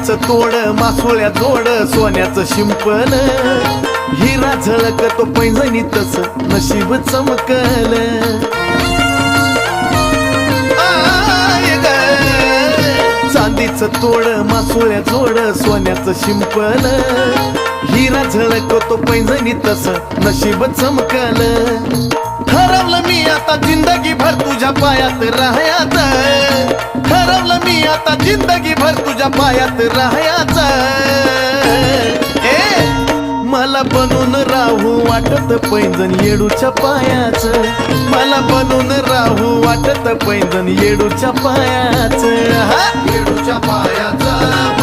चांदीचं तोड मासोळ्या जोड सोन्याचं शिंपण हिरा झळकतो पैंजणीतच नशीब चमकल चांदीचं तोड मासोळ्या जोड सोन्याचं शिंपण हिरा झळकतो पैंजणीतच नशीब चमकल ठरवलं मी आता जिंदगी भर तुझ्या पायात राहायचं ठरवलं मी आता जिंदगी भर तुझ्या पायात राहायचं मला बनून राहू वाटत पैंजण येडूच्या पायाचं मला बनून राहू वाटत पैंजण येडूच्या पायाचं येडूच्या पायाचं